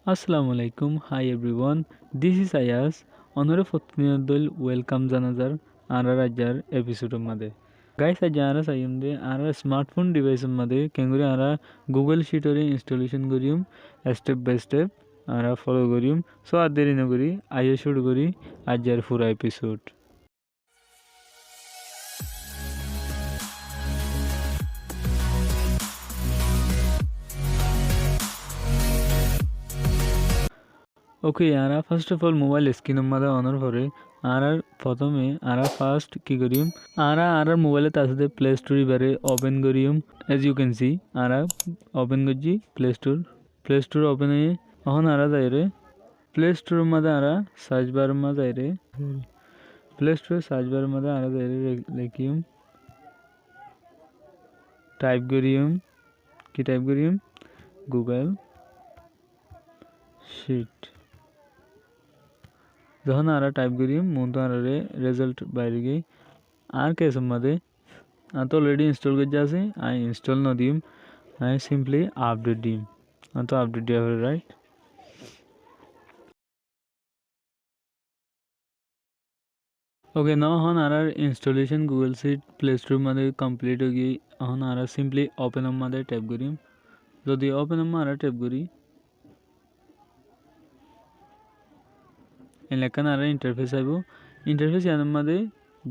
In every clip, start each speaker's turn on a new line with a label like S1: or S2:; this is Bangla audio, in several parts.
S1: Assalamualaikum. Hi everyone. This is Ayas. Honore Fortunadol welcome Janazar Ara Rajar episode मध्ये. Guys आज आरा सायमदे आरा स्मार्टफोन डिवाइस मध्ये केंगुरी आरा गुगल शीट रे इंस्टॉलेशन करियम स्टेप बाय स्टेप आरा फॉलो करियम सो आज देरी न करी आइए शुरू करी आजार पूरा एपिसोड. ওকে আরা ফার্স্ট অফ অল মোবাইল স্ক্রিনের মধ্যে অনার পরে আর প্রথমে আরা ফার্স্ট কি করিম আর মোবাইলে তার সাথে প্লে স্টোর বারে ওপেন করিম এজ ইউ ক্যান সি আরা ওপেন করছি প্লে স্টোর ওপেন হয়ে এখন আরা যাই রে প্লে স্টোরের মধ্যে আরা সার্চ বারের মধ্যে যাই রে প্লে স্টোরে সার্চ বারের মধ্যে আরা যাই রে লিখিম টাইপ করিম গুগল শিট যখন আরা টাইপ করিম মতো আরে রেজাল্ট বাইরে গিয়ে আর কেস মধ্যে তো অলরেডি ইনস্টল করে আছে আই ইনস্টল ন দিম আই সিম্পলি আপডেট দিম তো আপডেট দেওয়া হবে রাইট. ওকে না হন আর installation Google sheet play store মধ্যে কমপ্লিট হয়ে গিয়ে এখন আর সিম্পলি ওপেন মধ্যে টাইপ করিম যদি ওপেন আর টাইপ করি এলাকান আর ইন্টারফেস আইব ইন্টারফেস ইয়ার মধ্যে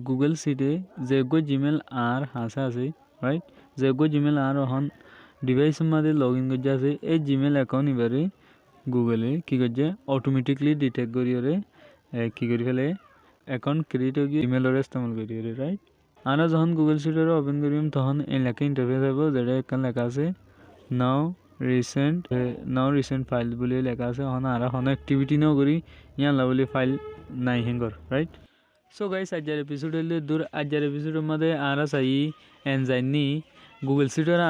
S1: গুগল সিটে যেগো জিমেল আর হাসা আছে রাইট যেগো জিমেল আর হন ডিভাইসের মধ্যে লগ ইন করছে আছে এই জিমেল অ্যাকাউন্ট এবারে গুগলে কী করছে অটোমেটিকলি ডিটেক্ট করিয়ে কী করি ফেলে অ্যাকাউন্ট ক্রিয়েট হয়ে গিয়ে ইমেলরে ইস্তেমাল করিয়ে রাইট. আর যখন গুগল সিটের ওপেন করিম তখন এই লেখা ইন্টারফেস আইব যেটা এখানে লেখা আছে নাও রিসেন্ট ফাইল বলে লেখা আছে হন আর হন অ্যাক্টিভিটি নাও করি ইয়ালা বলে ফাইল নাই হেঙ্গর রাইট. সো গাইস আজকের এপিসোড হলে আজকের এপিসোডের মধ্যে আরা চাই এনজাইনি গুগল সিটের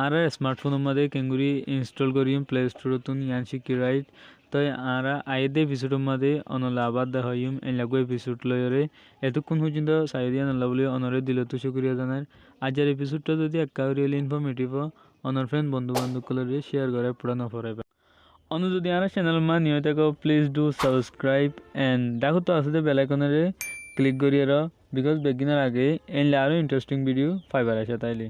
S1: আর স্মার্টফোনের মধ্যে কেঙ্গুরি ইনস্টল করিম প্লে স্টোরতুন ইয়ান শিখি রাইট. তো আরা আইদে এপিসোডের মধ্যে অনলা আবার দেখা হইম এই লাগু এপিসোড লয়রে এতক্ষণ পর্যন্ত সাইদিয়া নলা বলে অনরে দিল তো শুক্রিয়া জানার. আজকের এপিসোডটা যদি একেবারে ইনফরমেটিভ অনর ফ্রেন্ড বন্ধু বান্ধবগুলোরে শেয়ার করে পুরা নফরাইবা. অন্য যদি আর চ্যানেল মা নিয়ে থাকো প্লিজ ডু সাবস্ক্রাইব অ্যান্ড দেখো তো আসলে বেল আইকনের ক্লিক করিয়ে বিকজ বেগিনার আগে এনলে আরও ইন্টারেস্টিং ভিডিও ফাইবার আসে তাইলে.